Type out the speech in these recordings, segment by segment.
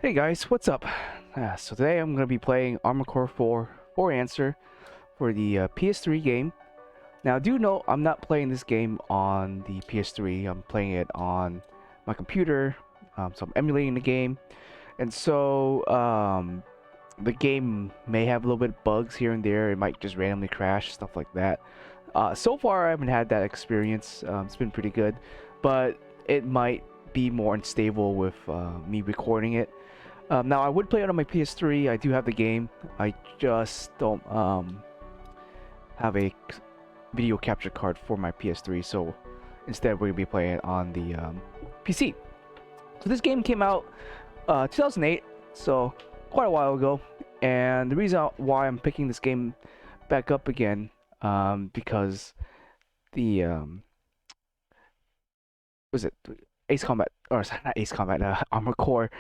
Hey guys, what's up? So today I'm going to be playing Armored Core 4 for Answer for the PS3 game. Now, do note I'm not playing this game on the PS3. I'm playing it on my computer, so I'm emulating the game, and so the game may have a little bit of bugs here and there. It might just randomly crash, stuff like that. So far, I haven't had that experience. It's been pretty good, but it might be more unstable with me recording it. Now I would play it on my PS3. I do have the game. I just don't have a video capture card for my PS3. So instead, we're gonna be playing it on the PC. So this game came out 2008, so quite a while ago. And the reason why I'm picking this game back up again, because the was it Ace Combat or sorry, not Ace Combat, Armor Core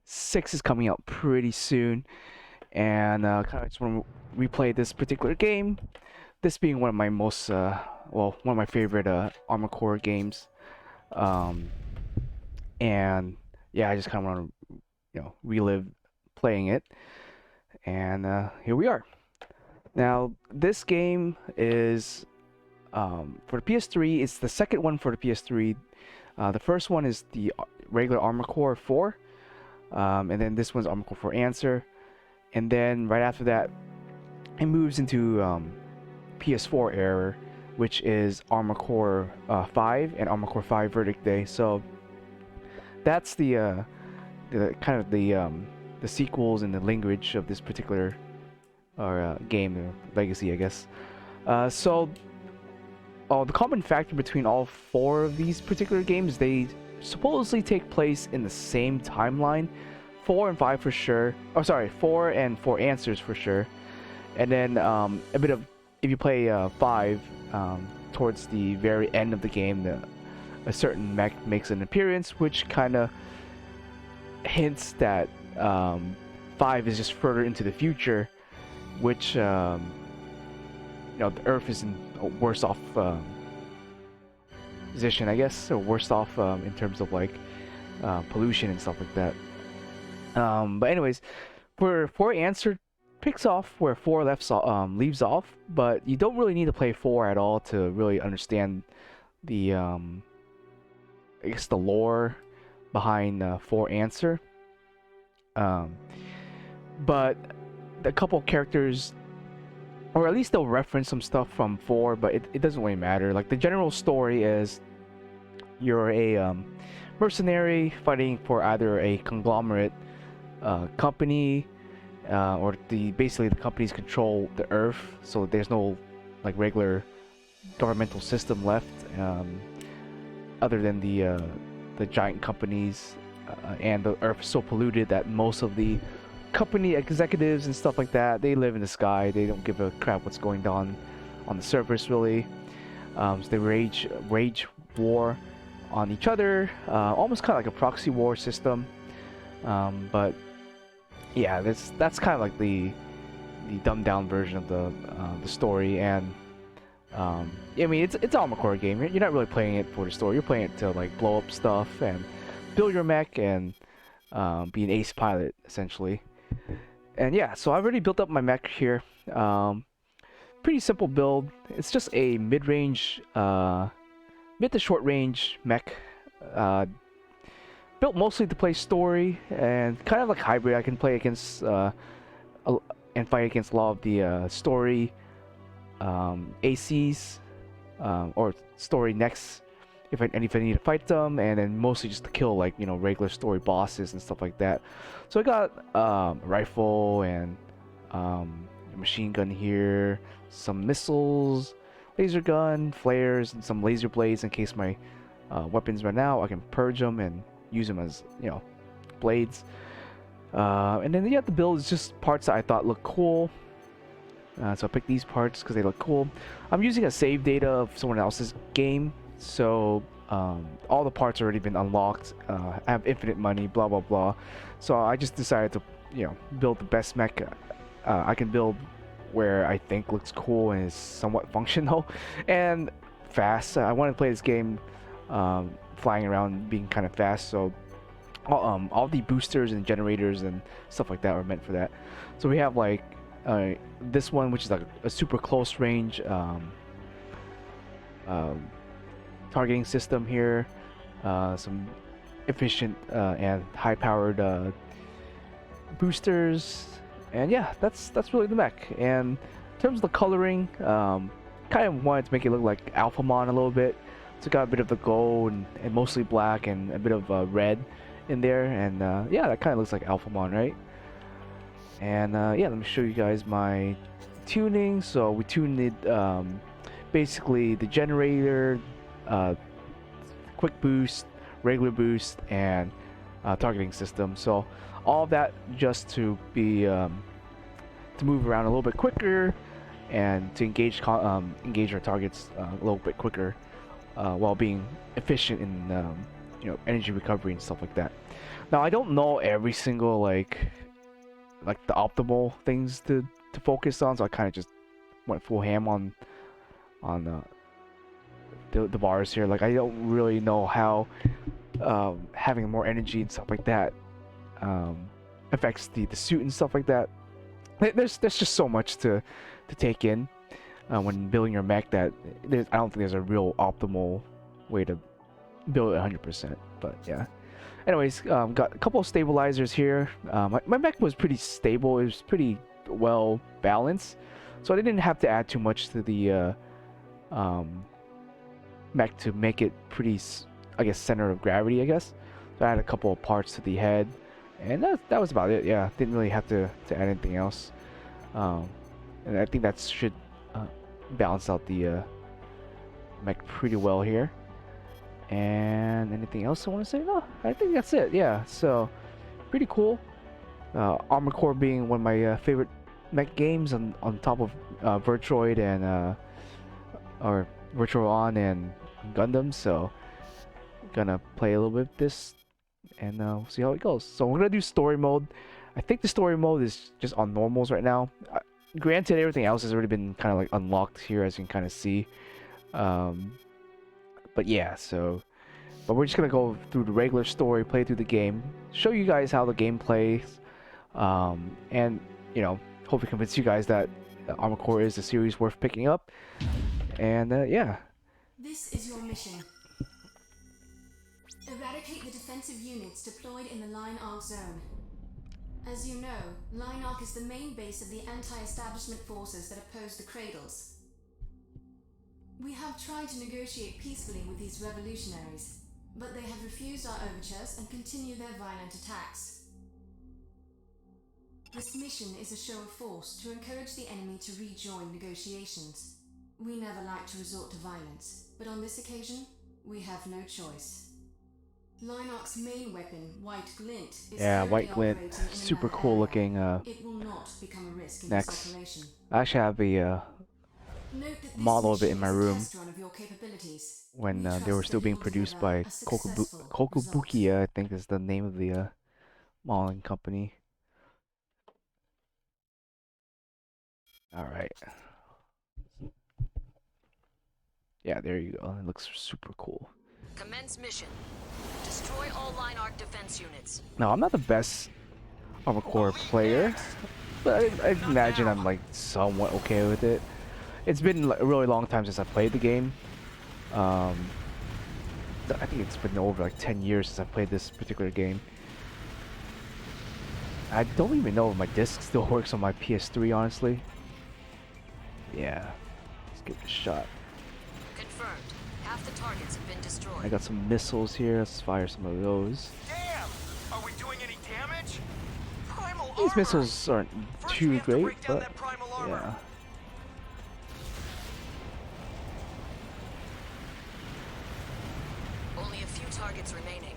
6 is coming out pretty soon, and kind of just want to replay this particular game. This being one of my most, well, one of my favorite Armor Core games, um, and yeah, I just kind of want to, relive playing it. And here we are. Now, this game is for the PS3. It's the second one for the PS3. The first one is the regular Armor Core 4, and then this one's Armor Core 4 Answer, and then right after that, it moves into PS4 era, which is Armor Core 5 and Armor Core 5 Verdict Day. So that's the kind of the sequels and the language of this particular game, legacy, I guess. So the common factor between all four of these particular games, they supposedly take place in the same timeline. 4 and 5 for sure. Oh, sorry, 4 and 4 Answers for sure. And then a bit of, if you play 5, towards the very end of the game, a certain mech makes an appearance, which kind of hints that 5 is just further into the future, which the Earth is in a worse off position, I guess, or worse off in terms of like pollution and stuff like that. But anyways, for 4 Answer picks off where 4 leaves off, but you don't really need to play 4 at all to really understand the I guess the lore behind 4 Answer. But a couple characters, or at least they'll reference some stuff from 4, but it doesn't really matter. Like, the general story is you're a mercenary fighting for either a conglomerate company, or basically the companies control the Earth, so there's no like regular governmental system left, other than the giant companies, and the Earth is so polluted that most of the company executives and stuff like that, they live in the sky. They don't give a crap what's going on the surface, really. So they wage war on each other, almost kind of like a proxy war system. But yeah, that's kind of like the dumbed down version of the story. And I mean, it's Armored Core game. You're not really playing it for the story. You're playing it to like blow up stuff and build your mech and be an ace pilot, essentially. And yeah, so I've already built up my mech here. Pretty simple build. It's just a mid-range, mid to short-range mech. Built mostly to play story and kind of like hybrid. I can play against and fight against a lot of the story ACs, or story next if I need to fight them, and then mostly just to kill like regular story bosses and stuff like that. So I got a rifle and a machine gun here, some missiles, laser gun, flares, and some laser blades in case my weapons run out. I can purge them and use them as blades. And then the build is just parts that I thought looked cool. So I picked these parts because they look cool. I'm using a save data of someone else's game, so all the parts already been unlocked. I have infinite money, blah blah blah. So I just decided to build the best mech I can build, where I think looks cool and is somewhat functional and fast. I want to play this game flying around, being kind of fast. So all the boosters and generators and stuff like that are meant for that. So we have like this one, which is like a super close range um, targeting system here, some efficient and high powered boosters, and yeah, that's really the mech. And in terms of the coloring, kind of wanted to make it look like Alphamon a little bit. So got a bit of the gold and mostly black and a bit of red in there, and yeah, that kind of looks like Alphamon, right? And yeah, let me show you guys my tuning. So we tuned it basically the generator, quick boost, regular boost, and targeting system. So all of that just to be to move around a little bit quicker and to engage our targets a little bit quicker while being efficient in you know, energy recovery and stuff like that. Now I don't know every single like the optimal things to focus on, so I kind of just went full ham on the bars here. Like I don't really know how having more energy and stuff like that affects the suit and stuff like that. There's just so much to take in when building your mech that I don't think there's a real optimal way to build it 100%. But yeah. Anyways, got a couple of stabilizers here. My mech was pretty stable. It was pretty well balanced, so I didn't have to add too much to the mech to make it pretty, I guess, center of gravity, I guess. So I had a couple of parts to the head, and that was about it. Yeah, didn't really have to add anything else. And I think that should balance out the mech pretty well here. And anything else I want to say? No, I think that's it. Yeah, so pretty cool. Armored Core being one of my favorite mech games on top of Virtuoid and or Virtuon and Gundam. So gonna play a little bit of this and we'll see how it goes. So we're gonna do story mode. I think the story mode is just on normals right now. Granted, everything else has already been kind of like unlocked here, as you can kind of see. But yeah, but we're just gonna go through the regular story, play through the game, show you guys how the game plays, and you know, hopefully convince you guys that Armored Core is a series worth picking up. And yeah. This is your mission. Eradicate the defensive units deployed in the Line Arc zone. As you know, Line Arc is the main base of the anti-establishment forces that oppose the Cradles. We have tried to negotiate peacefully with these revolutionaries, but they have refused our overtures and continue their violent attacks. This mission is a show of force to encourage the enemy to rejoin negotiations. We never like to resort to violence, but on this occasion, we have no choice. Line Arc's main weapon, White Glint, is White Glint, super cool looking it will not become a risk in this operation. I actually have a model of it in my room when they were still being produced by Kokubukiya, I think is the name of the modeling company. Alright. Yeah, there you go. It looks super cool. Commence mission. Destroy all Line Arc defense units. Now, I'm not the best Armored Core player, but I imagine I'm like somewhat okay with it. It's been a really long time since I played the game. I think it's been over like 10 years since I played this particular game. I don't even know if my disc still works on my PS3, honestly. Yeah, let's give it a shot. Confirmed. Half the targets have been destroyed. I got some missiles here. Let's fire some of those. Damn! Are we doing any damage? Primal These armor. missiles aren't First too we have to great, break down but that primal armor. yeah. Only a few targets remaining.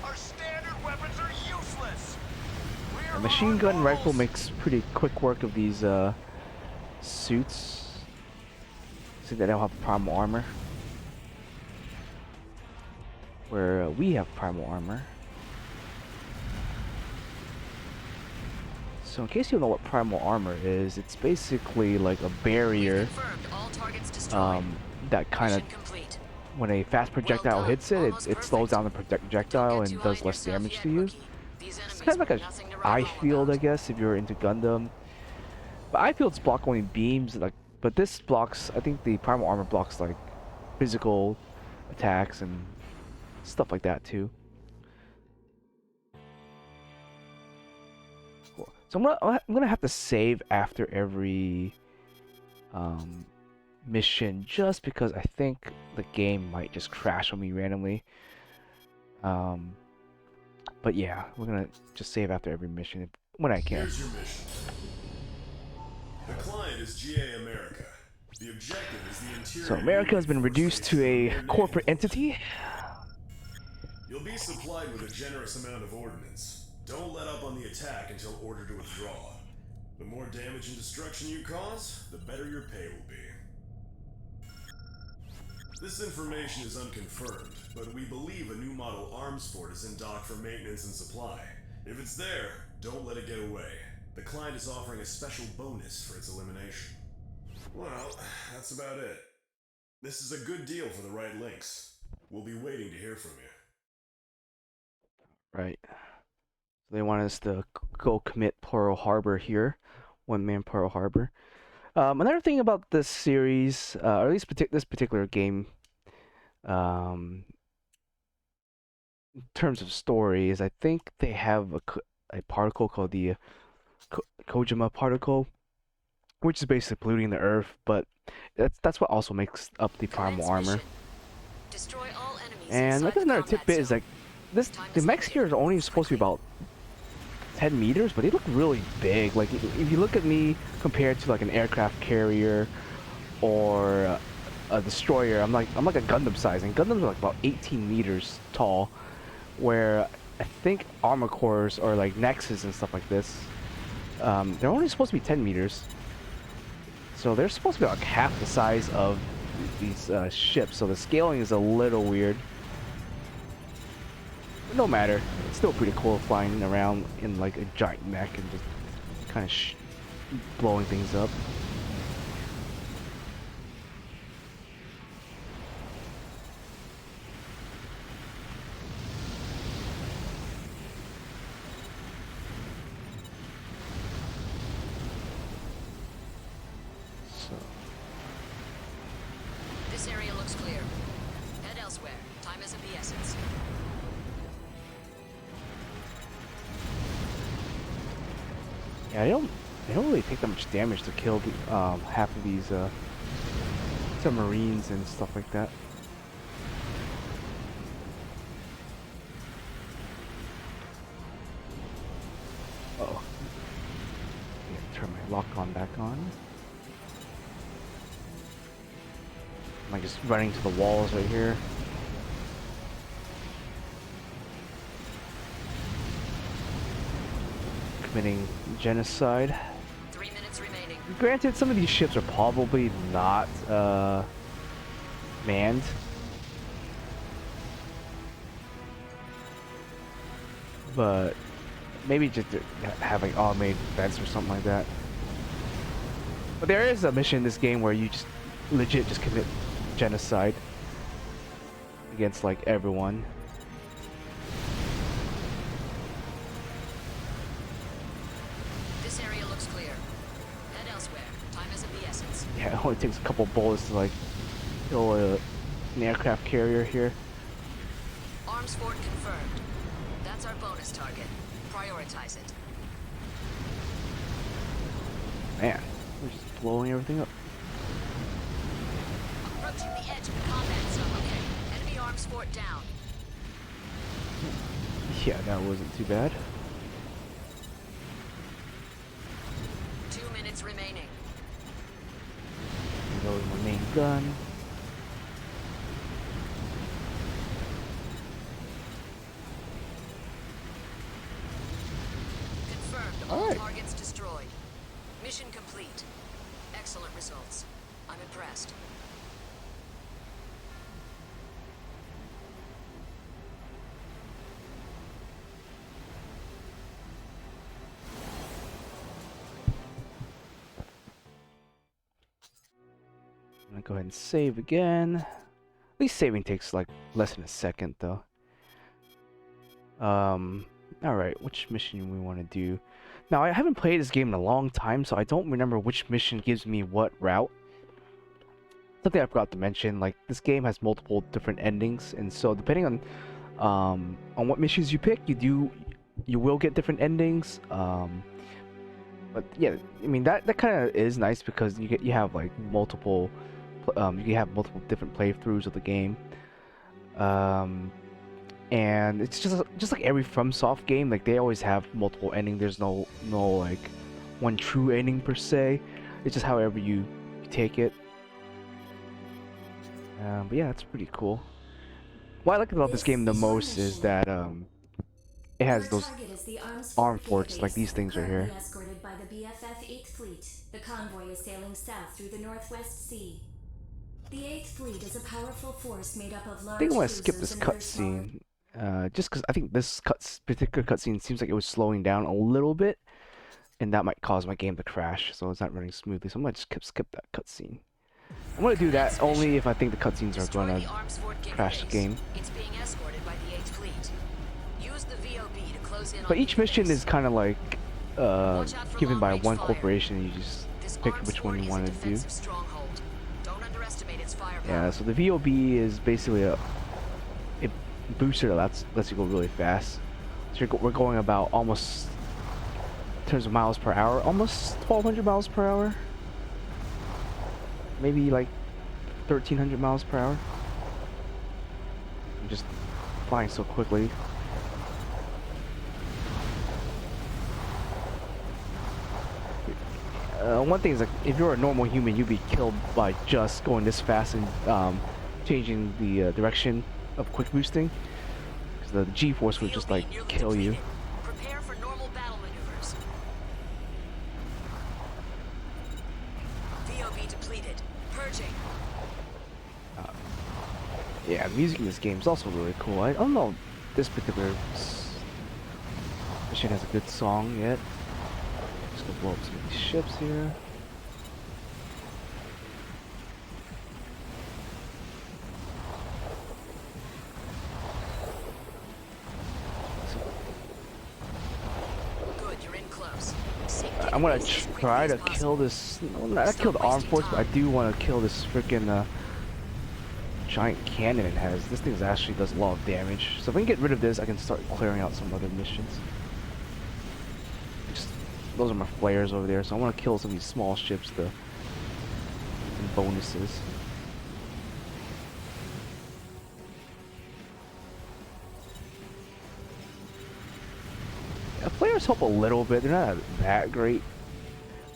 Our standard weapons are useless. A machine gun rifle makes pretty quick work of these suits. See, they don't have primal armor, where we have primal armor. So in case you don't know what primal armor is, it's basically like a barrier Confirmed. All targets destroyed. that kind of Mission complete. when a fast projectile Well done. hits it, Almost it slows perfect. down the Don't projectile get too and high does on less yourself damage yet, to you. rookie. These It's enemies kind of were like a nothing to write eye home field, I about. guess, if you're into Gundam. But eye fields block only beams, like, but this blocks. I think the primal armor blocks like physical attacks and stuff like that too. Cool. So I'm gonna have to save after every mission just because I think the game might just crash on me randomly. But yeah, we're gonna just save after every mission when I can. Here's your mission. The client is GA America. The objective is the interior. So America has been reduced to a corporate entity. You'll be supplied with a generous amount of ordnance. Don't let up on the attack until ordered to withdraw. The more damage and destruction you cause, the better your pay will be. This information is unconfirmed, but we believe a new model arms fort is in dock for maintenance and supply. If it's there, don't let it get away. The client is offering a special bonus for its elimination. Well, that's about it. This is a good deal for the right links. We'll be waiting to hear from you. Right. So they want us to go commit Pearl Harbor here. One man Pearl Harbor. Another thing about this series, or at least this particular game, in terms of story, is I think they have a particle called the Kojima particle, which is basically polluting the Earth, but that's what also makes up the primal armor. Mission. Destroy all enemies And I inside guess the another combat tidbit is zone. like this: Time the is mechs here are only supposed to be about 10 meters, but they look really big. Like if you look at me compared to like an aircraft carrier or a destroyer, I'm like a Gundam size, and Gundams are like about 18 meters tall. Where I think armor cores or like Nexus and stuff like this, they're only supposed to be 10 meters. So they're supposed to be like half the size of these ships. So the scaling is a little weird. But no matter, it's still pretty cool flying around in like a giant mech and just kind of blowing things up. So This area looks clear. Head elsewhere. Time is of the essence. yeah, they don't really take that much damage to kill the, half of these submarines and stuff like that. Uh-oh. Yeah, turn my lock on back on. Am I just running to the walls right here? Committing genocide. 3 minutes remaining. Granted, some of these ships are probably not manned. But maybe just have like automated defense or something like that. But there is a mission in this game where you just legit just commit genocide against like everyone. This area looks clear. Head elsewhere. Time is of the essence. Yeah, it only takes a couple bullets to like kill an aircraft carrier here. Arms fort confirmed. That's our bonus target. Prioritize it. Man, we're just blowing everything up. Approaching the edge of the combat zone. Okay. Enemy arms fort down. Yeah, that wasn't too bad. 2 minutes remaining. Reloading my main gun. Confirmed. All Alright. targets destroyed. Mission complete. Excellent results. I'm impressed. I'm gonna go ahead and save again. least saving takes like less than a second though. Alright, which mission we want to do? Now, I haven't played this game in a long time, so I don't remember which mission gives me what route. Something I forgot to mention, like, this game has multiple different endings, and so depending on what missions you pick, you will get different endings. But yeah, I mean, that kind of is nice because you have like multiple different playthroughs of the game. And it's just like every FromSoft game, like they always have multiple endings. There's no like one true ending per se. It's just however you take it. But yeah, it's pretty cool. What I like about this game the most is that it has those armed forts, like these things right here. Escorted by the BFF 8th Fleet, the convoy is sailing south through the Northwest Sea. The 8th Fleet is a powerful force made up of large I think I want to skip cruisers this and other smaller cutscene, just because I think this particular cutscene seems like it was slowing down a little bit, and that might cause my game to crash, so it's not running smoothly. So I'm gonna just skip that cutscene. I'm gonna do that only if I think the cutscenes are Destroy gonna the Armsford crash the base. game. It's being escorted by the 8th Fleet. Use the VOB to close in But on each the mission base. is kind of like Watch out for given by long-range one fire. corporation, and you just This pick which one Armsford you is a want to do. defensive stronghold. Don't underestimate its firepower. Yeah, so the VOB is basically a booster that lets you go really fast. So we're going about almost, in terms of miles per hour, almost 1,200 miles per hour. Maybe like 1,300 miles per hour. I'm just flying so quickly. One thing is, like, if you're a normal human, you'd be killed by just going this fast and changing the direction of quick boosting. Because the G-force would just like nearly kill you. depleted. Prepare for normal battle maneuvers. VOB depleted. Purging. Yeah, the music in this game is also really cool. I don't know if this particular mission has a good song yet. Just gonna blow up some of these ships here. Good, you're in close. Seek I'm gonna database as quickly try as to possible. kill this. Well, not kill the armed force, but I do want to kill this freaking giant cannon it has. This thing actually does a lot of damage. So if I can get rid of this, I can start clearing out some other missions. Those are my flares over there, so I want to kill some of these small ships to some bonuses. Yeah, flares help a little bit. They're not that great.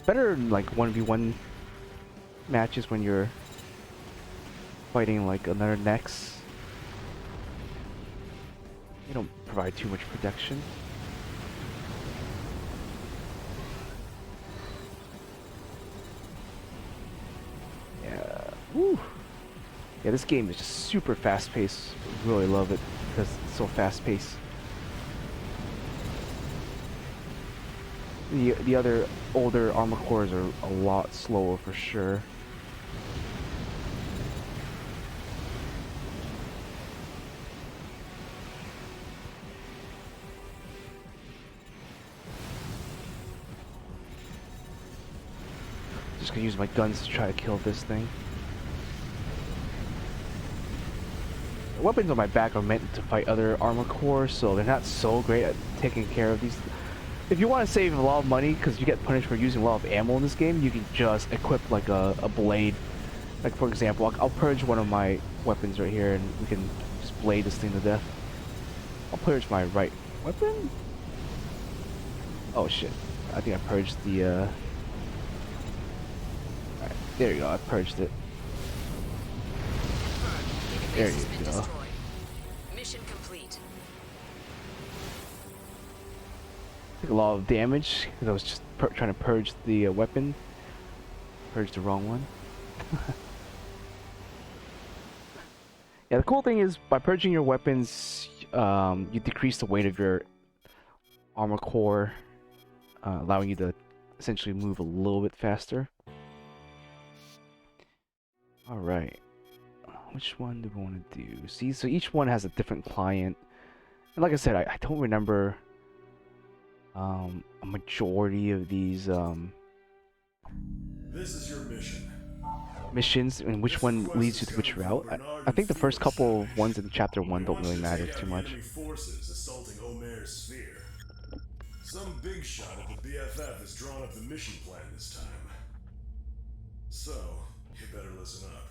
Better in like 1v1 matches when you're fighting like another Nex. They don't provide too much protection. Woo. Yeah, this game is just super fast-paced. Really love it because it's so fast-paced. The other older Armored Cores are a lot slower for sure. Just gonna use my guns to try to kill this thing. The weapons on my back are meant to fight other Armored Cores, so they're not so great at taking care of these. If you want to save a lot of money, because you get punished for using a lot of ammo in this game, you can just equip like a blade. Like for example, I'll purge one of my weapons right here, and we can just blade this thing to death. I'll purge my right weapon. Oh shit! I think I purged the. Alright, there you go. I purged it. There Database has you been go. destroyed. Mission complete. Took a lot of damage because I was just trying to purge the weapon. Purged the wrong one. Yeah, the cool thing is by purging your weapons, you decrease the weight of your armor core, allowing you to essentially move a little bit faster. All right, which one do we want to do? See, so each one has a different client. And like I said, I don't remember a majority of these This is your mission. missions and which one leads you to which route. I think the first couple of ones in chapter 1 don't really matter too much. Enemy forces assaulting Omer's sphere. Some big shot at the BFF has drawn up the mission plan this time. So, you better listen up.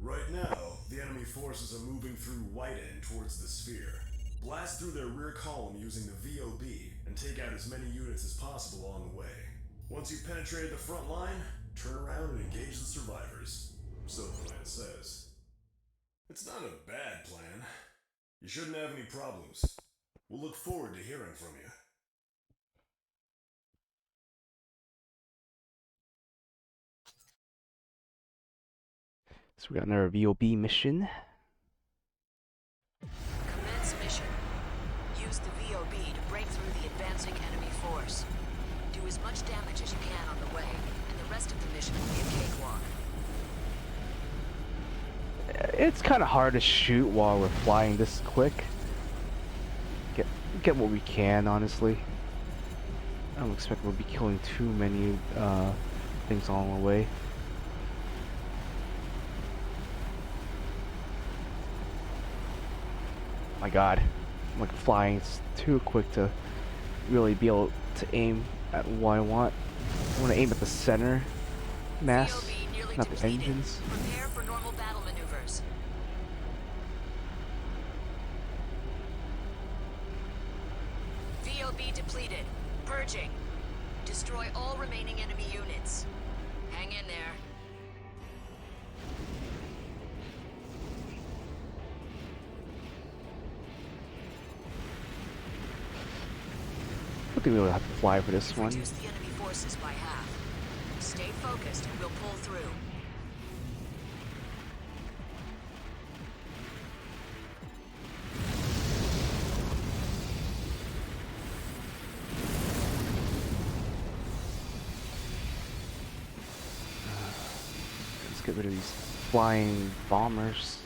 Right now, the enemy forces are moving through White End towards the sphere. Blast through their rear column using the VOB and take out as many units as possible along the way. Once you've penetrated the front line, turn around and engage the survivors. So the plan says. It's not a bad plan. You shouldn't have any problems. We'll look forward to hearing from you. So we got another VOB mission. Commence mission. Use the VOB to break through the advancing enemy force. Do as much damage as you can on the way, and the rest of the mission will be a cakewalk. It's kind of hard to shoot while we're flying this quick. Get what we can, honestly. I don't expect we'll be killing too many things along the way. My god, I'm like flying, it's too quick to really be able to aim at what I want. I want to aim at the center mass, VOB nearly not the depleted. engines. Prepare for normal battle maneuvers. VOB depleted. Purging. Destroy all remaining enemy units. Hang in there. I think we'll have to fly for this one. Reduce the enemy forces by half. Stay focused and we'll pull through. Let's get rid of these flying bombers.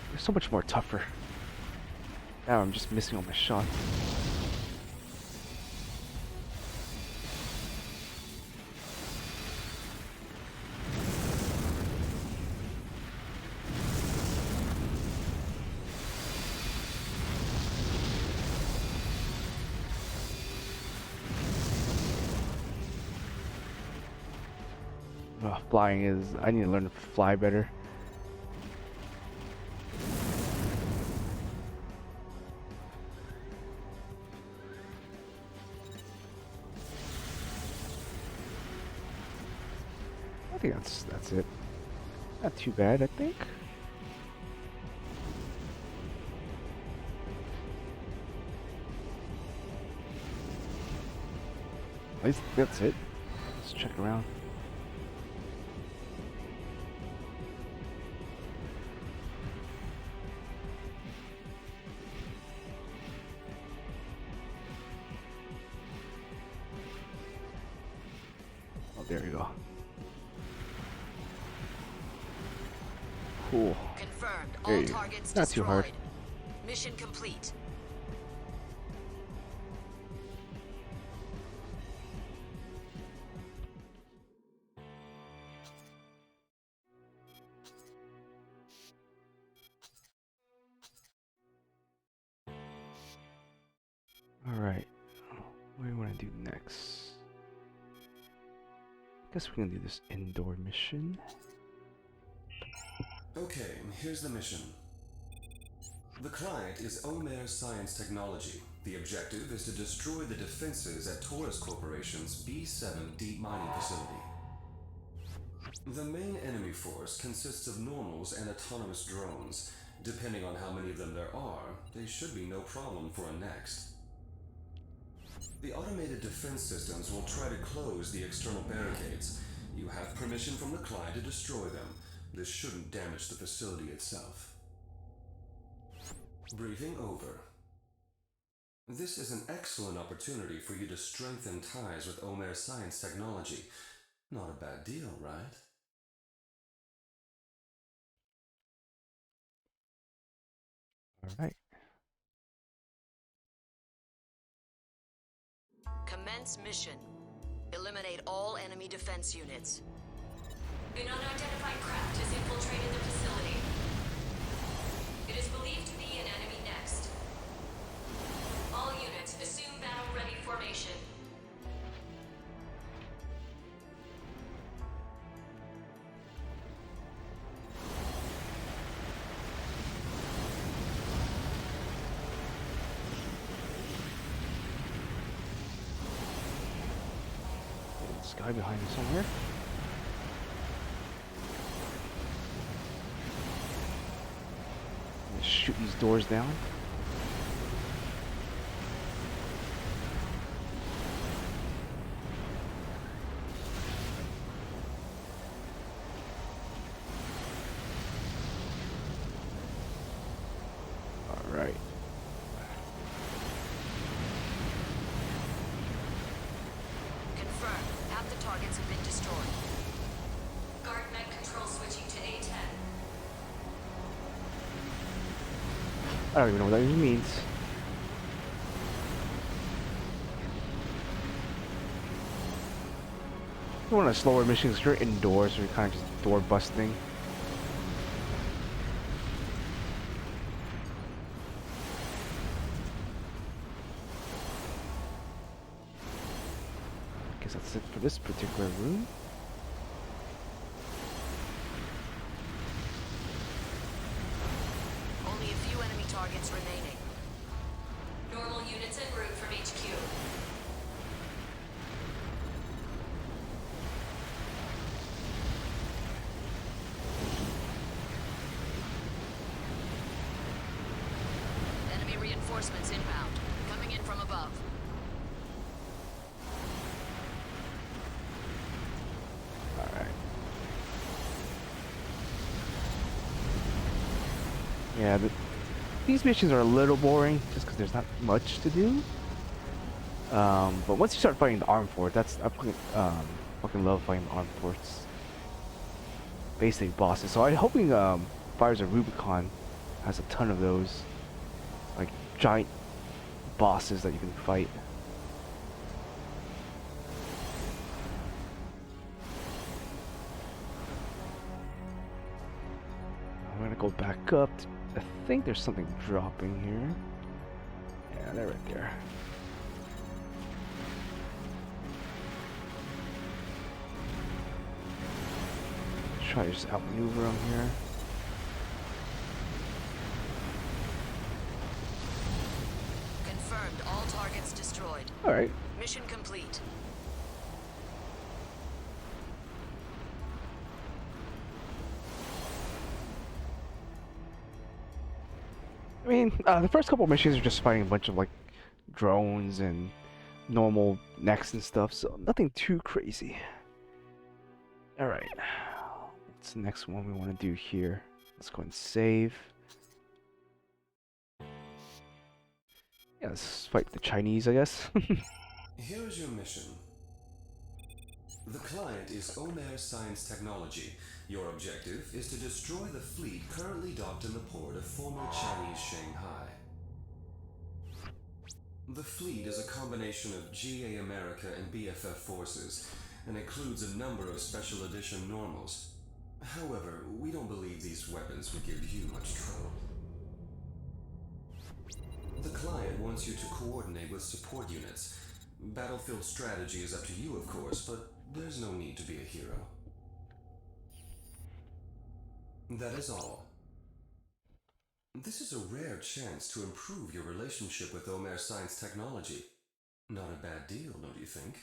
They're so much more tougher. Now I'm just missing all my shots. Flying is... I need to learn to fly better. I think that's it. Not too bad, I think. At least that's it. Let's check around. Oh, there you go. Cool. Confirmed. There All you go. targets Not too destroyed. hard. Mission complete. Alright. What do we want to do next? Guess we can do this indoor mission. Okay, here's the mission. The client is Omer Science Technology. The objective is to destroy the defenses at Taurus Corporation's B7 deep mining facility. The main enemy force consists of normals and autonomous drones. Depending on how many of them there are, they should be no problem for a next. The automated defense systems will try to close the external barricades. You have permission from the client to destroy them. This shouldn't damage the facility itself. Briefing over. This is an excellent opportunity for you to strengthen ties with Omer Science Technology. Not a bad deal, right? Alright. Commence mission. Eliminate all enemy defense units. An unidentified craft has infiltrated the facility. It is believed to be an enemy next. All units, assume battle-ready formation. This guy behind me somewhere. Let's shoot these doors down. Alright. Confirmed. Half the targets have been destroyed. Guard med control switching to A10. I don't even know what that even means. One of the slower missions, you're indoors, so you're kind of just door busting. Guess that's it for this particular room. Only a few enemy targets remaining. Normal units en route from HQ. Enemy reinforcements inbound. Coming in from above. Alright. Yeah, these missions are a little boring just because there's not much to do. But once you start fighting the armed force, I fucking love fighting the armed force. Basically bosses. So I'm hoping Fires of Rubicon has a ton of those, like giant bosses that you can fight. I'm gonna go back up. I think there's something dropping here. Yeah, they're right there. Try to just outmaneuver them here. Confirmed. All targets destroyed. Alright. Mission complete. I mean, the first couple missions are just fighting a bunch of like drones and normal necks and stuff, so nothing too crazy. Alright. What's the next one we want to do here? Let's go and save. Yeah, let's fight the Chinese, I guess. Here is your mission. The client is Omer Science Technology. Your objective is to destroy the fleet currently docked in the port of former Chinese Shanghai. The fleet is a combination of GA America and BFF forces, and includes a number of special edition normals. However, we don't believe these weapons would give you much trouble. The client wants you to coordinate with support units. Battlefield strategy is up to you, of course, but there's no need to be a hero. That is all. This is a rare chance to improve your relationship with Omer Science Technology. Not a bad deal, don't you think?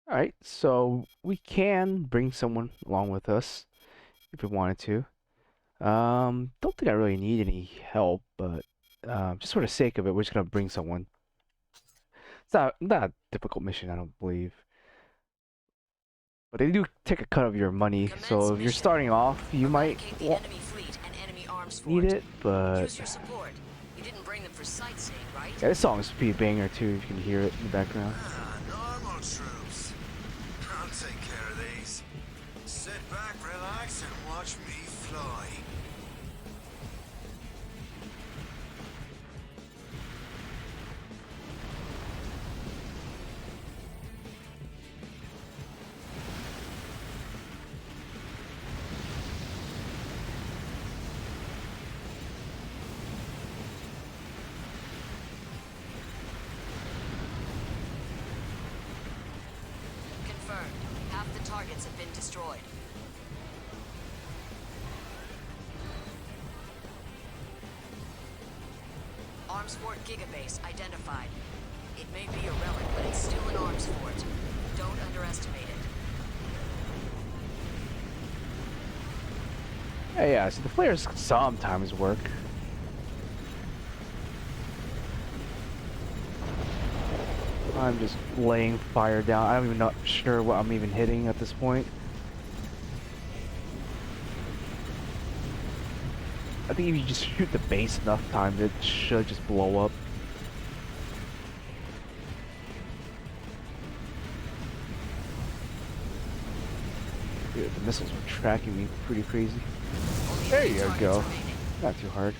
Alright, so we can bring someone along with us if we wanted to. Don't think I really need any help, but just for the sake of it, we're just gonna bring someone. It's not a difficult mission, I don't believe. But they do take a cut of your money, so if you're starting off, you might the enemy fleet and enemy arms need fort. it, but Use your support. You didn't bring them for sightseeing, right? yeah, this song is pretty banger too, if you can hear it in the background. Normal troops. I'll take care of these. Sit back, relax, this and watch me fly. Confirmed. Half the targets have been destroyed. Arms Fort Gigabase identified. It may be a relic, but it's still an arms fort. Don't underestimate it. Yeah, so the flares sometimes work. I'm just laying fire down. I'm even not sure what I'm even hitting at this point. I think if you just shoot the base enough times, it should just blow up. Dude, the missiles were tracking me pretty crazy. Only There 3 you targets go. remaining. Not too hard.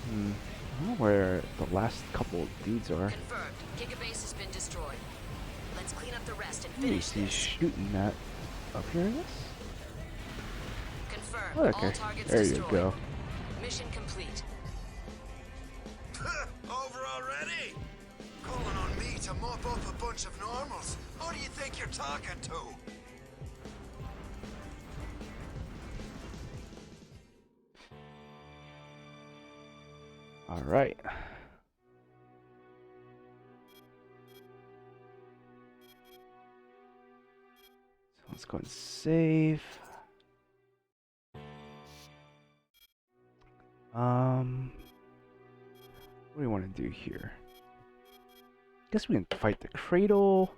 I don't know where the last couple of dudes are. Confirmed. Gigabase has been destroyed. Let's clean up the rest and Hey, finish so he's this. shooting that up here, I guess? Confirmed. Oh, All okay. targets There you destroyed. go. Mission complete. Over already? Calling on me to mop up a bunch of normals? Who do you think you're talking to? All right. So let's go and save. What do you want to do here? Guess we can fight the cradle.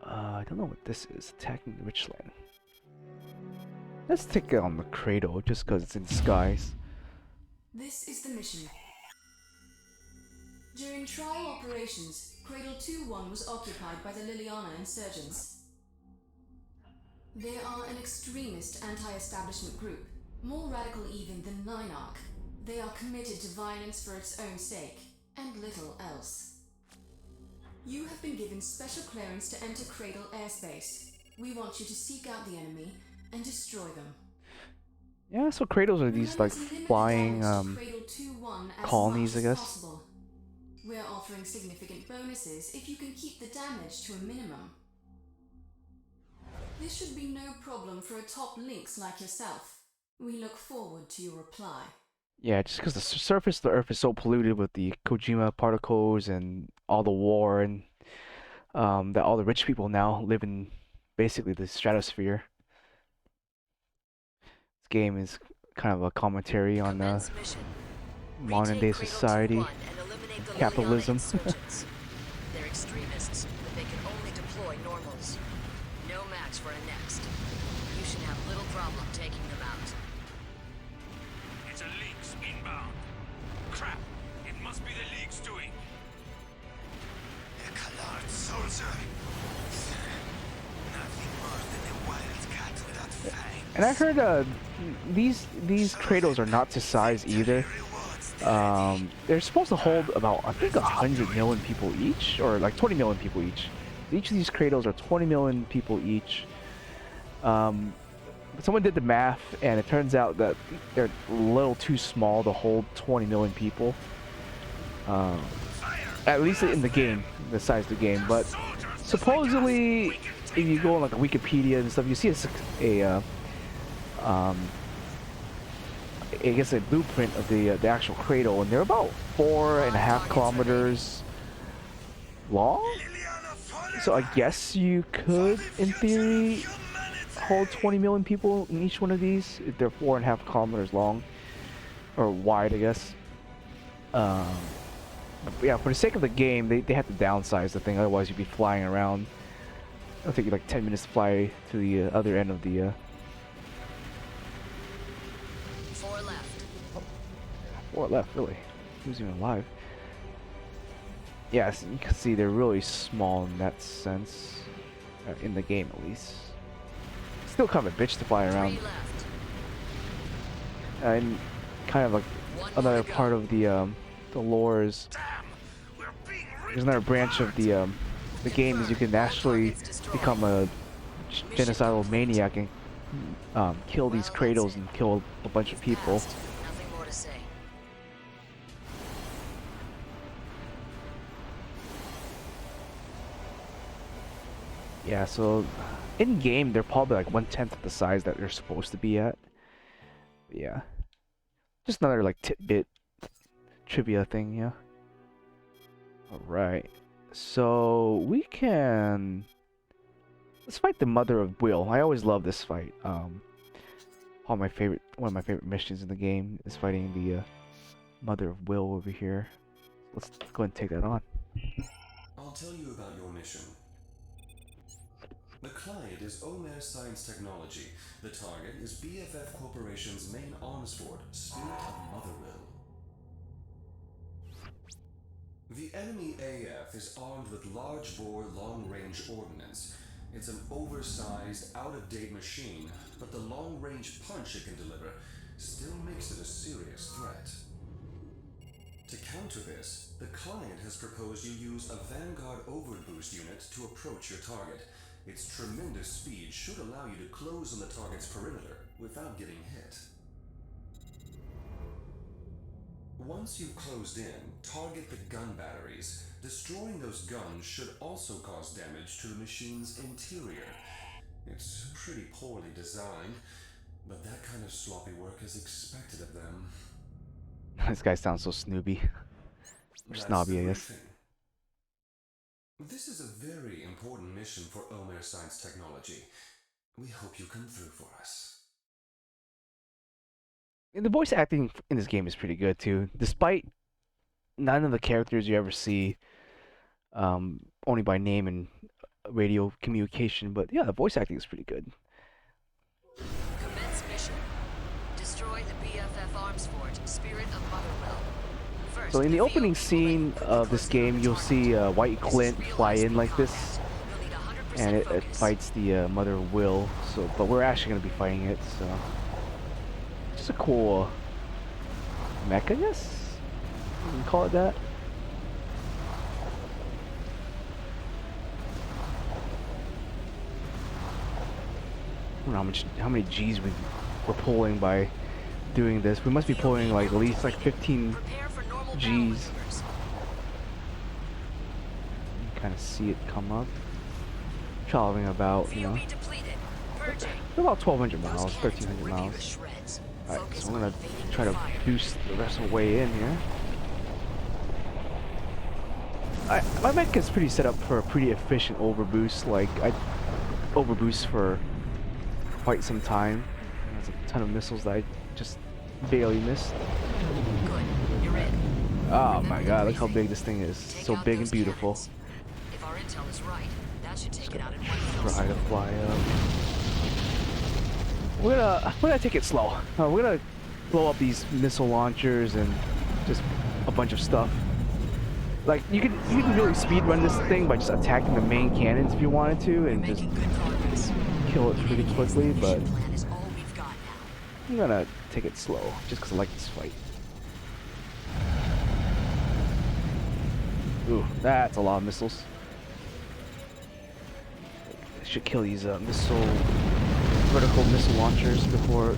I don't know what this is. Attacking the Richland. Let's take it on the cradle just because it's in disguise. This is the mission. During trial operations, Cradle 2-1 was occupied by the Liliana insurgents. They are an extremist anti-establishment group, more radical even than Ninarch. They are committed to violence for its own sake, and little else. You have been given special clearance to enter Cradle airspace. We want you to seek out the enemy and destroy them. Yeah, so cradles are these like Remember to limit the flying damage to Cradle 2-1 as colonies, much I as guess. possible. We're offering significant bonuses if you can keep the damage to a minimum. This should be no problem for a top lynx like yourself. We look forward to your reply. Yeah, just because the surface of the Earth is so polluted with the Kojima particles and all the war, and that all the rich people now live in basically the stratosphere. This game is kind of a commentary on Commence mission. modern day Retake Cradle society, 2-1 and eliminate the capitalism. Liliana insurgents. They're extremists, but they can only deploy normals. No match for a next. You should have little problem taking them out. It's a Lynx inbound. Crap! It must be the League's doing. A Callard soldier. Nothing more than a wildcat without fangs. And I heard these cradles are not to size either. They're supposed to hold about, I think, 100 million people each, or like 20 million people each. Each of these cradles are 20 million people each. Someone did the math, and it turns out that they're a little too small to hold 20 million people. At least in the game, the size of the game. But supposedly, if you go on like Wikipedia and stuff, you see I guess a blueprint of the actual cradle, and they're about 4.5 kilometers long. So I guess you could, in theory, hold 20 million people in each one of these if they're 4.5 kilometers long, or wide, I guess. Yeah, for the sake of the game, they had to downsize the thing, otherwise you'd be flying around It'll take you like 10 minutes to fly to the other end of the 4 left. or left, really. Who's even alive? Yes, you can see they're really small in that sense, in the game at least. Still kind of a bitch to fly 3 around, left. and kind of like 1 more another to go. part of the lore is Damn! We're being ripped there's another branch of the game is you can actually become a genocidal maniac and kill these Well, cradles that's it. and kill a bunch of people. Passed. Nothing more to say. Yeah, so in game they're probably like 1/10 of the size that they're supposed to be at. Yeah, just another like tidbit trivia thing, yeah. All right, so we can let's fight the Mother of Will. I always love this fight. One of my favorite missions in the game is fighting the Mother of Will over here. Let's go ahead and take that on. I'll tell you about your mission. The client is Omer Science Technology. The target is BFF Corporation's main arms fort, Spirit of Motherwill. The enemy AF is armed with large-bore, long-range ordnance. It's an oversized, out-of-date machine, but the long-range punch it can deliver still makes it a serious threat. To counter this, the client has proposed you use a Vanguard Overboost unit to approach your target. Its tremendous speed should allow you to close on the target's perimeter without getting hit. Once you've closed in, target the gun batteries. Destroying those guns should also cause damage to the machine's interior. It's pretty poorly designed, but that kind of sloppy work is expected of them. This guy sounds so Snoopy. Or That's snobby, the I guess. briefing. This is a very important mission for Omer Science Technology. We hope you come through for us. And the voice acting in this game is pretty good too, despite none of the characters you ever see, only by name and radio communication. But yeah, the voice acting is pretty good. Commence mission. Destroy the BFF arms fort, Spirit of Motherwell. First, So in the VOB opening will scene link of this closely game, on you'll target. see White This is Clint fly real in like combat. this, You'll need 100% and it focus. fights the Mother of Will. So, but we're actually gonna be fighting it. So, just a cool mech, I guess. You can call it that. I don't know how many G's we're pulling by doing this. We must be pulling like at least like 15. Prepare for normal Gs. battle maneuvers. Kind of see it come up. Traveling about, you know, VOB depleted. Purging. about 1,200 Those miles, cannons 1,300 will rip you to miles. shreds. Alright, Focus so I'm on gonna evading try the to fire. boost the rest of the way in here. My mech is pretty set up for a pretty efficient overboost. Like I overboost for quite some time. There's a ton of missiles that I just barely missed. Good. You're in. Oh my god, look how big this thing is. Take So out big and those beautiful. cannons. If our intel is right, that should take it out in one fell Try to swoop. fly up. We're gonna take it slow. We're gonna blow up these missile launchers and just a bunch of stuff. Like you can really speed run this thing by just attacking the main cannons if you wanted to and just Making good progress. kill it pretty quickly. But Mission plan is all we've got now. I'm gonna take it slow just because I like this fight. Ooh, that's a lot of missiles. I should kill these vertical missile launchers before.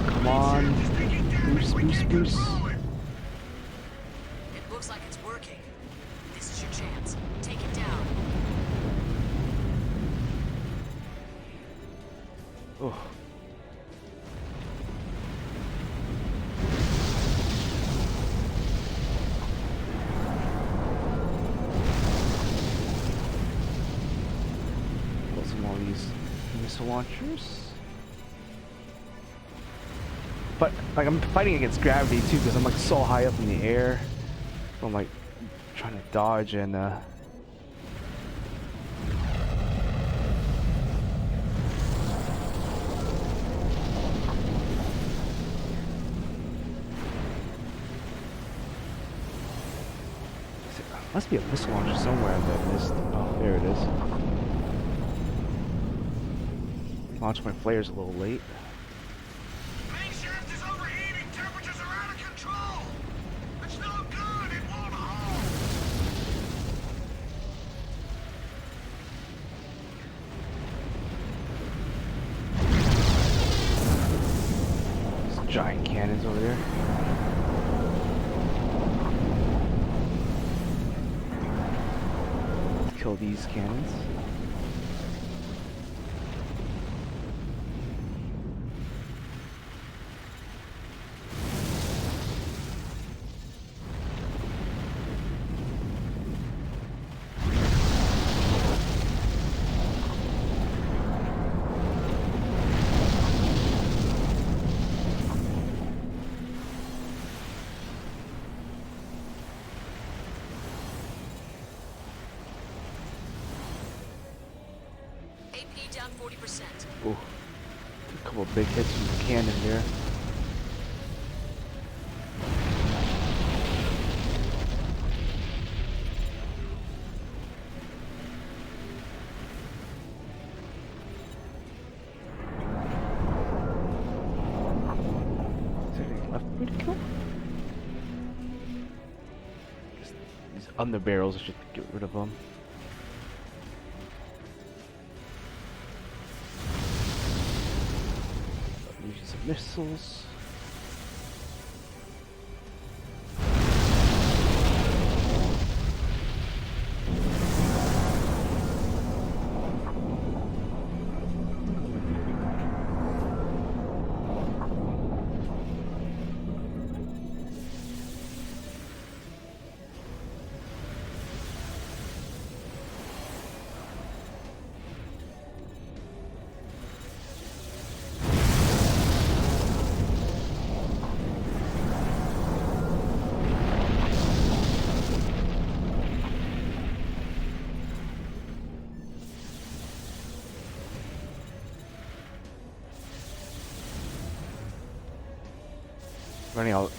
Come on, boost, boost, boost. It looks like it's working. This is your chance. Take it down. Oh. Kill some more of these missile launchers. But like I'm fighting against gravity too because I'm like so high up in the air. So I'm like trying to dodge and must be a missile launcher somewhere that I missed. Oh, there it is. Launched my flares a little late. Main shaft is overheating. Temperatures are out of control. It's no good. It won't hold. There's giant cannons over there. Kill these cannons. AP down 40%. Ooh, a couple of big hits from the cannon there. Is there anything left for me to kill? Guess these underbarrels, I should get rid of them. Using some missiles. Running out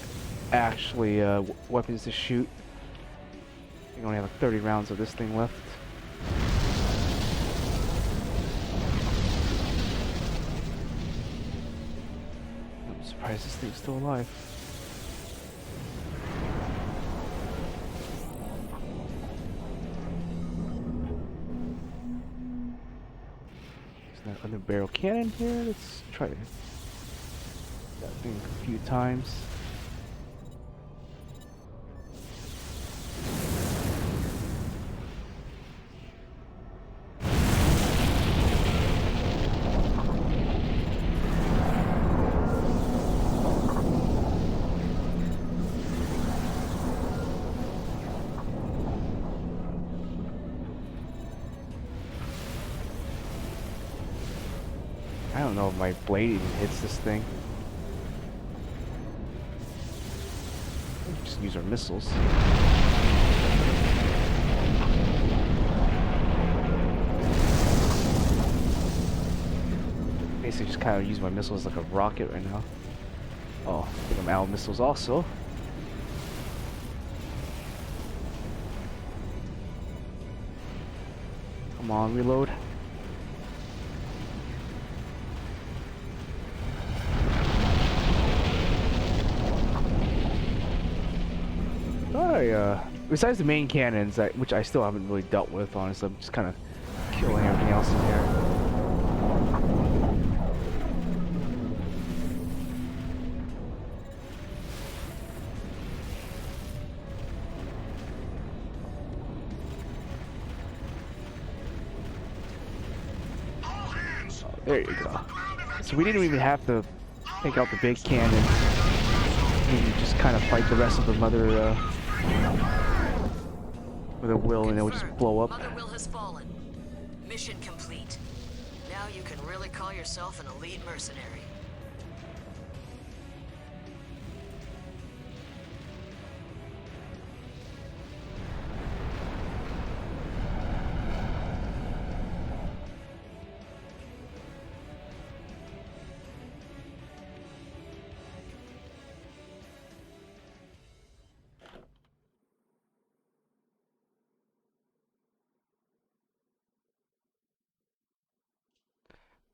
actually weapons to shoot. I only have like 30 rounds of this thing left. I'm surprised this thing's still alive. There's that other barrel cannon here. Let's try to that thing a few times. I don't know if my blade even hits this thing. Just use our missiles. Basically just kind of use my missiles like a rocket right now. Oh, I think I'm out of missiles also. Come on, reload. Besides the main cannons, which I still haven't really dealt with, honestly, I'm just kind of killing everything else in here. Oh, there you go. So we didn't even have to take out the big cannon. We just kind of fight the rest of the mother with a will, and it will just blow up. Mother Will has fallen. Mission complete. Now you can really call yourself an elite mercenary.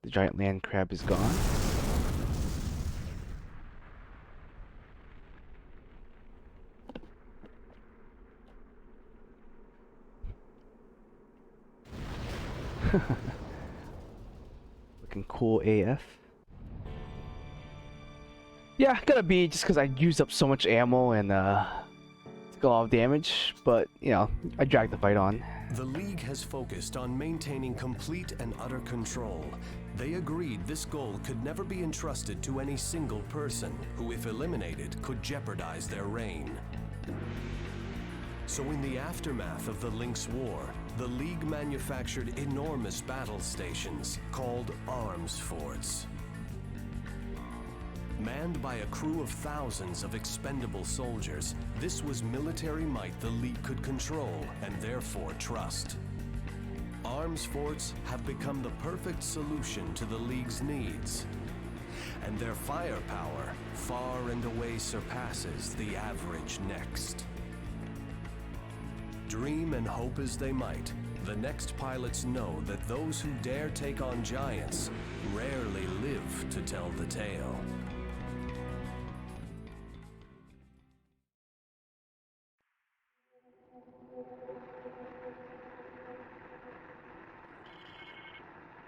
The giant land crab is gone. Looking cool AF. Yeah, gotta be just because I used up so much ammo and took a lot of damage, but you know, I dragged the fight on. The League has focused on maintaining complete and utter control. They agreed this goal could never be entrusted to any single person, who, if eliminated, could jeopardize their reign. So in the aftermath of the Lynx War, the League manufactured enormous battle stations called arms forts. Manned by a crew of thousands of expendable soldiers, this was military might the League could control and therefore trust. Arms forts have become the perfect solution to the League's needs, and their firepower far and away surpasses the average Next. Dream and hope as they might, the Next pilots know that those who dare take on giants rarely live to tell the tale.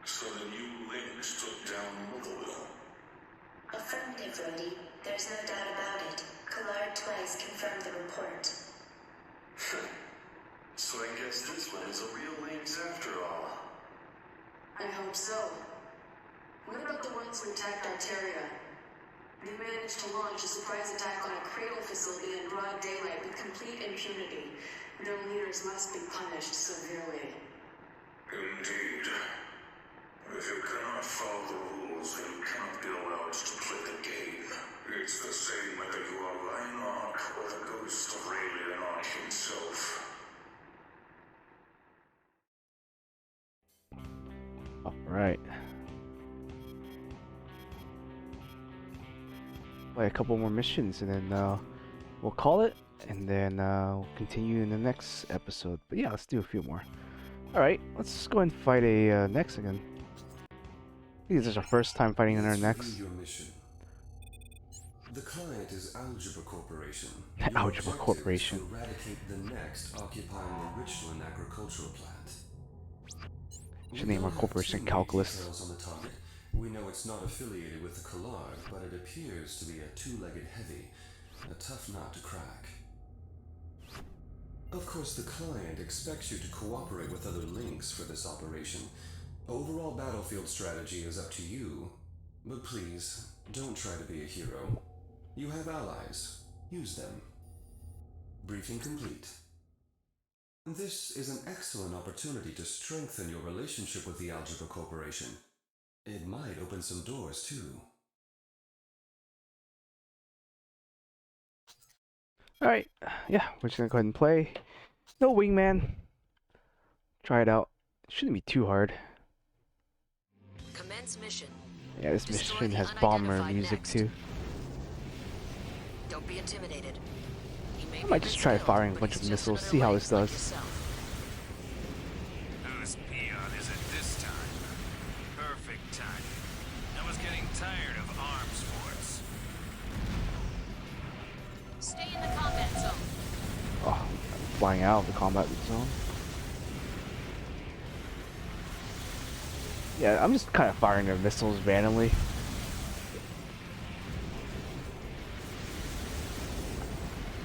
So the new Lynx took down Motherwell. Affirmative, Rhodey. There's no doubt about it. Collard twice confirmed the report. So I guess this one is a real Lynx after all. I hope so. What about the ones who attacked Arteria? They managed to launch a surprise attack on a cradle facility in broad daylight with complete impunity. Their leaders must be punished severely. Indeed. If you cannot follow the rules, then you cannot be allowed to play the game. It's the same whether you are Reinhardt or the ghost of Ray Leonard himself. Alright. Play a couple more missions and then we'll call it, and then we'll continue in the next episode. But yeah, let's do a few more. Alright, let's go and fight a Nex again. I think this is our first time fighting in our Let's Nex. review your mission. The client is Algebra Corporation. Algebra Your objective Corporation. is to eradicate the Next occupying the Richland agricultural plant. Should We name our don't have corporation too many Calculus. details on the target. We know it's not affiliated with the Collard, but it appears to be a two-legged heavy, a tough nut to crack. Of course, the client expects you to cooperate with other Lynx for this operation. Overall battlefield strategy is up to you, but please, don't try to be a hero. You have allies. Use them. Briefing complete. This is an excellent opportunity to strengthen your relationship with the Algebra Corporation. It might open some doors, too. Alright, yeah, we're just gonna go ahead and play. No wingman. Try it out. Shouldn't be too hard. Commence mission. Yeah, this Destroy mission the has bomber unidentified music Next. too. Don't be intimidated. He may I be might just try skilled, firing a but bunch he's of just missiles, another see how Lynx this like does. yourself. Whose peon is it this time? Perfect timing. I was getting tired of arms forts. Stay in the combat zone. Oh, flying out of the combat zone. Yeah, I'm just kind of firing their missiles randomly.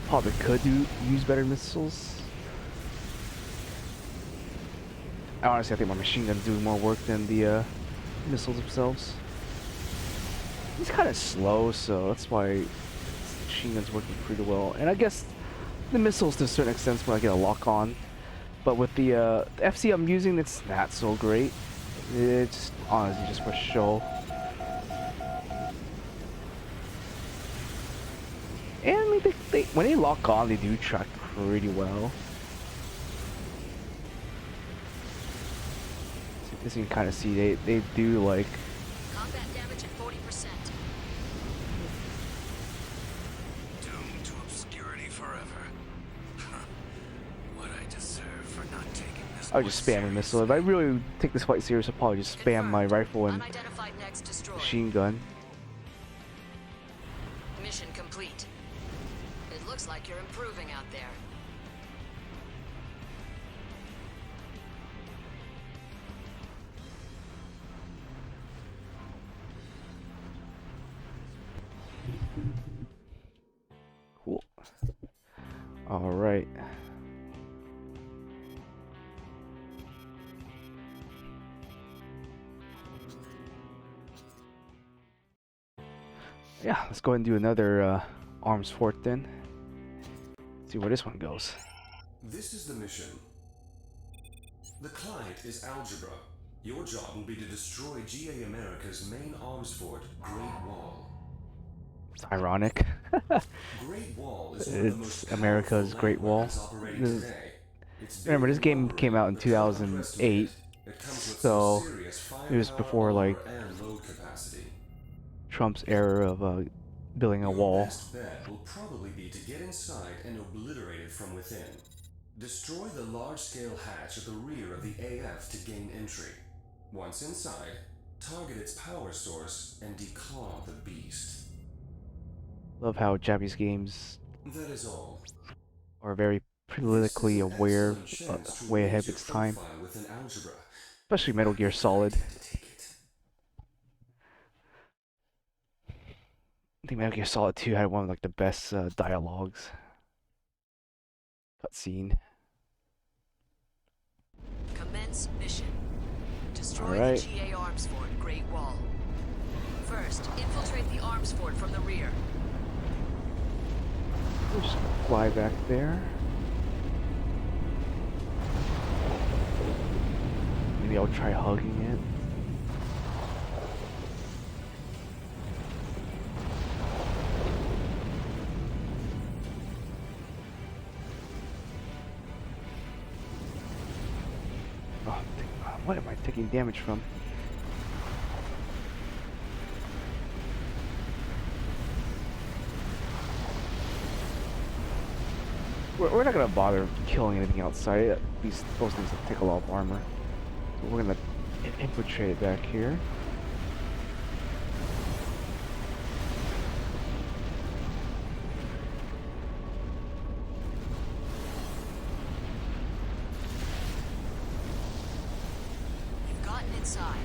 Probably could use better missiles. Honestly, I think my machine guns do more work than the missiles themselves. He's kind of slow, so that's why machine gun's working pretty well. And I guess the missiles to a certain extent when I get a lock on. But with the FC I'm using, it's not so great. It's honestly just for show. And I mean, they when they lock on, they do track pretty well. So as you can kind of see, they do like. Combat damage at 40%. Doomed to obscurity forever. What I deserve for not taking this I would just spam a missile. If I really take this fight serious, I'll probably just spam my rifle and Unidentified next destroyed. machine gun. Mission complete. It looks like you're improving out there. Cool. All right. Yeah, let's go ahead and do another arms fort then. See where this one goes. This is the mission. The client is Algebra. Your job will be to destroy GA America's main arms fort, Great Wall. It's ironic. Great Wall is one of the It's most America's powerful Great Wall. weapons operating This is- today. It's Remember, this big game and came out in but cannot 2008, underestimate it. It comes with so some serious it was firepower, before, like, armor, and load capacity. Trump's era of building a Your wall. best bet will probably be to get inside and obliterate it from within. Destroy the large-scale hatch at the rear of the AF to gain entry. Once inside, target its power source and declaw the beast. Love how Japanese games That is all. are very politically This is an aware, excellent chance to way raise ahead of your its time. profile within algebra. Especially Metal Gear Solid. Take it. I think Metal Gear Solid 2 had one of like the best dialogues. Cutscene. Commence mission. Destroy Alright. the GA Arms Fort, Great Wall. First, infiltrate the arms fort from the rear. We'll just fly back there. Maybe I'll try hugging it. Oh, what am I taking damage from? We're not gonna bother killing anything outside. Those things take a lot of armor. So we're gonna infiltrate it back here. You've gotten inside.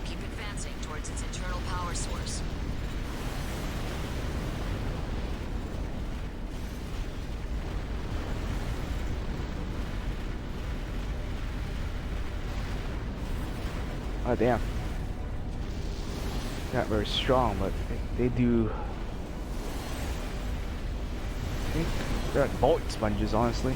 Keep advancing towards its internal power source. Oh damn. Not very strong, but they do. I think they're like bullet sponges, honestly.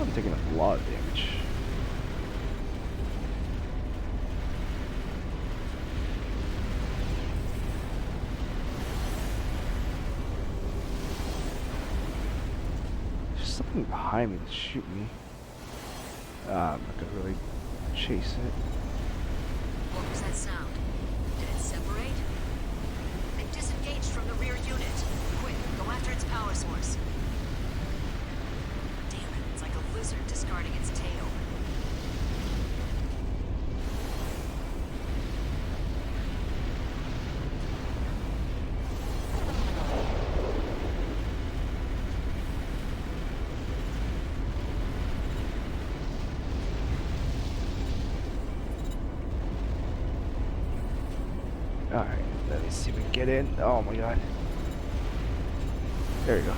I'm taking a lot of damage. There's something behind me to shoot me. I'm not gonna really chase it. What was that sound? Did it separate? It disengaged from the rear unit. Quick, go after its power source. Damn it, it's like a lizard discarding its tail. Alright, let me see if we can get in. Oh my god. There you go.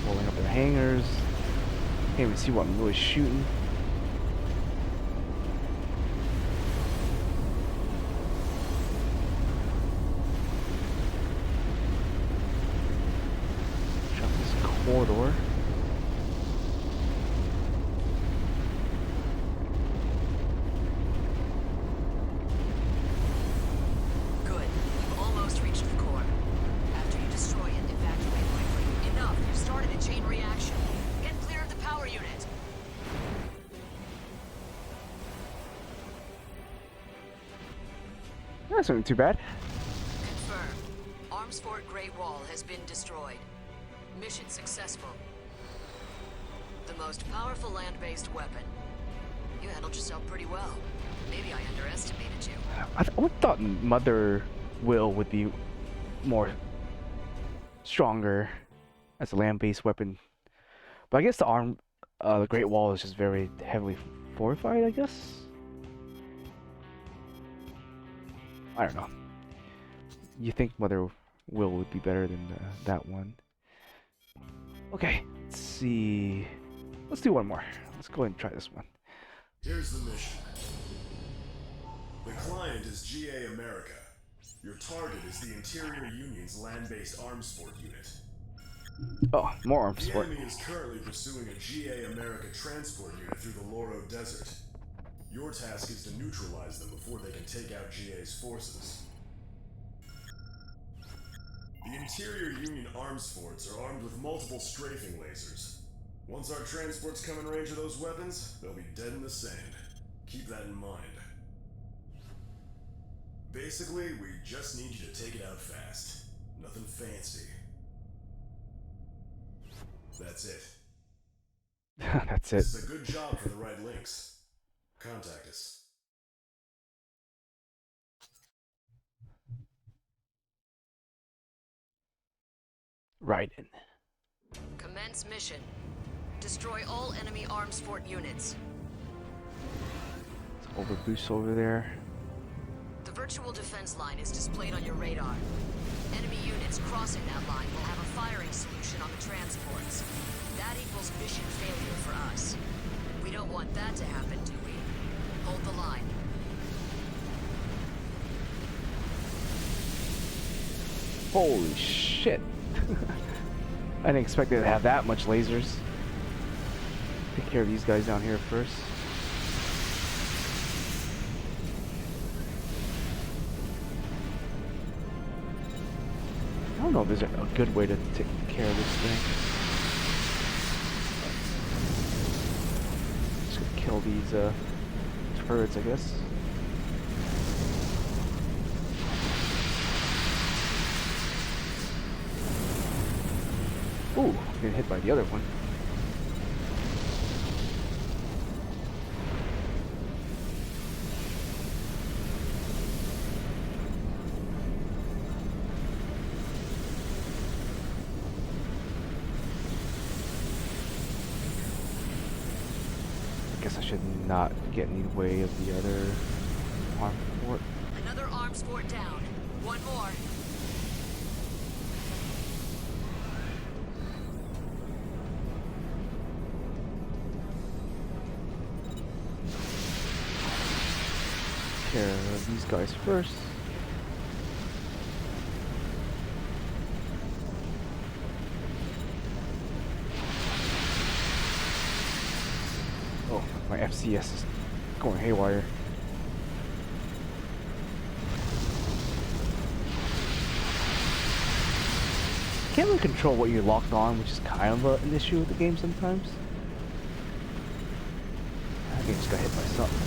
Rolling up their hangers. Can't even see what I'm really shooting. Jump this corridor. Good. You've almost reached the core. After you destroy it, evacuate quickly. Enough. You've started a chain reaction. Get clear of the power unit. That's not too bad. Confirmed. Arms Fort Great Wall has been destroyed. Mission successful. The most powerful land-based weapon. You handled yourself pretty well. Maybe I underestimated you. I would thought Mother Will would be more stronger as a land-based weapon, but I guess the Great Wall is just very heavily fortified, I guess. I don't know. You think Mother Will would be better than that one? Okay, let's see. Let's do one more. Let's go ahead and try this one. Here's the mission. The client is GA America. Your target is the Interior Union's land-based arms fort unit. Oh, more arms The fort. enemy is currently pursuing a GA America transport unit through the Loro Desert. Your task is to neutralize them before they can take out GA's forces. The Interior Union arms forts are armed with multiple strafing lasers. Once our transports come in range of those weapons, they'll be dead in the sand. Keep that in mind. Basically, we just need you to take it out fast. Nothing fancy. That's it. That's it. This is a good job for the right links. Contact us. Right in. Commence mission. Destroy all enemy arms fort units. Overboost over there. The virtual defense line is displayed on your radar. Enemy units crossing that line will have a firing solution on the transports. That equals mission failure for us. We don't want that to happen, do we? Hold the line. Holy shit. I didn't expect it to have that much lasers. Take care of these guys down here first. I don't know if there's a good way to take care of this thing. Just gonna kill these turrets, I guess. Ooh, getting hit by the other one. I guess I should not get in the way of the other arm fort. Another arms fort down. One more. Care of these guys first. Oh, my FCS is going haywire. Can't really control what you're locked on, which is kind of an issue with the game sometimes. I think I just got hit by something.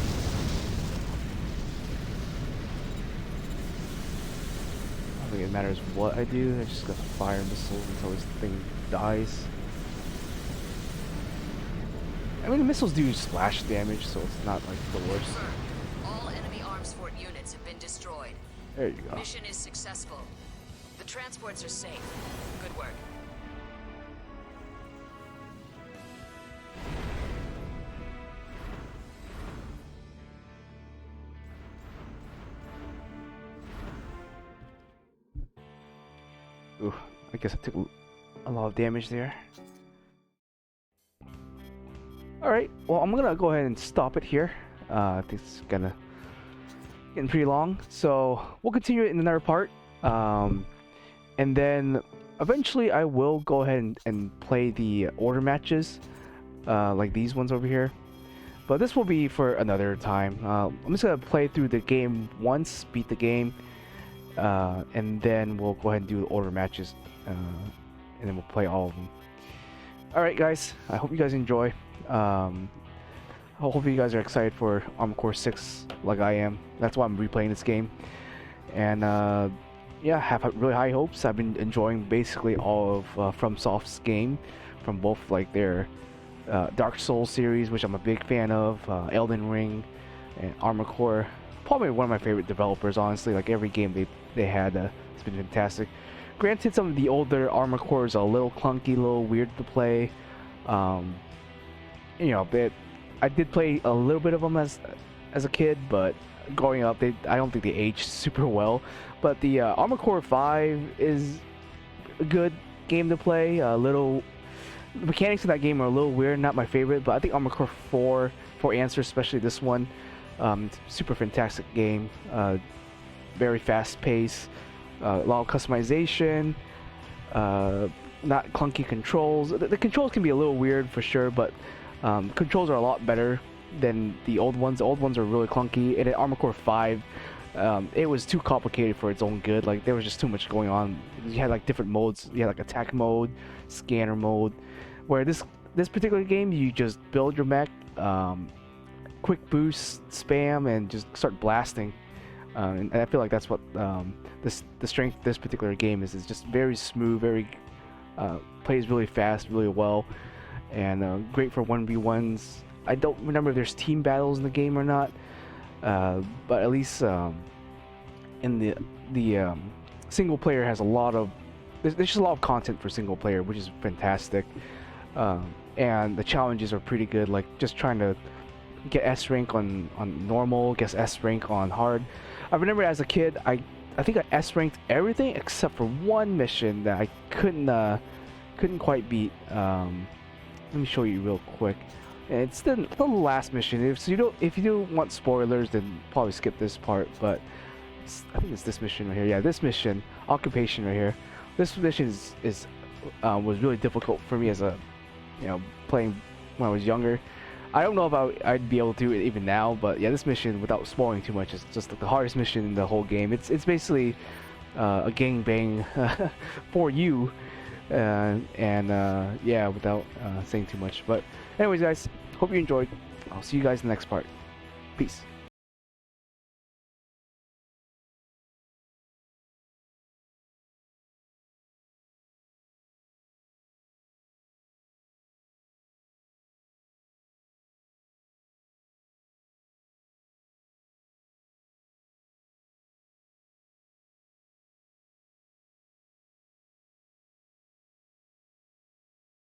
I don't think it matters what I do, I just gotta fire missiles until this thing dies. I mean, the missiles do splash damage, so it's not like the worst. All enemy arms fort units have been destroyed. There you go. Mission is successful. The transports are safe. Good work. Ooh, I guess I took a lot of damage there. Alright, well, I'm gonna go ahead and stop it here. I think it's getting pretty long, so we'll continue it in another part. And then eventually I will go ahead and play the order matches, like these ones over here. But this will be for another time. I'm just gonna play through the game once, beat the game, and then we'll go ahead and do the order matches, and then we'll play all of them. Alright guys, I hope you guys enjoy. I hope you guys are excited for Armored Core 6 like I am. That's why I'm replaying this game. and yeah, have really high hopes. I've been enjoying basically all of FromSoft's game, from both like their Dark Souls series, which I'm a big fan of, Elden Ring, and Armored Core. Probably one of my favorite developers, honestly. Like every game they had, it's been fantastic. Granted, some of the older Armored Core is a little clunky, a little weird to play. You know, I did play a little bit of them as a kid, but growing up, I don't think they aged super well. But the Armored Core 5 is a good game to play. The mechanics of that game are a little weird, not my favorite, but I think Armored Core 4 Answer, especially this one, super fantastic game. Very fast pace, a lot of customization, not clunky controls. The controls can be a little weird for sure, but controls are a lot better than the old ones. The old ones are really clunky. And in Armored Core 5, it was too complicated for its own good. Like there was just too much going on. You had like different modes. You had like attack mode, scanner mode. Where this particular game, you just build your mech, quick boost, spam, and just start blasting. And I feel like that's what the strength of this particular game is. It's just very smooth, plays really fast, really well, and great for 1v1s. I don't remember if there's team battles in the game or not, but at least in the single player has a lot of there's just a lot of content for single player, which is fantastic. And the challenges are pretty good, like just trying to get S rank on normal, get S rank on hard. I remember as a kid, I think I S ranked everything except for one mission that I couldn't quite beat. Let me show you real quick. It's the last mission. If you don't want spoilers, then probably skip this part. But I think it's this mission right here. Yeah, this mission, Occupation right here. This mission was really difficult for me as a playing when I was younger. I don't know if I'd be able to do it even now, but yeah, this mission, without spoiling too much, is just the hardest mission in the whole game. It's basically a gangbang for you, and yeah, without saying too much. But anyways, guys, hope you enjoyed. I'll see you guys in the next part. Peace.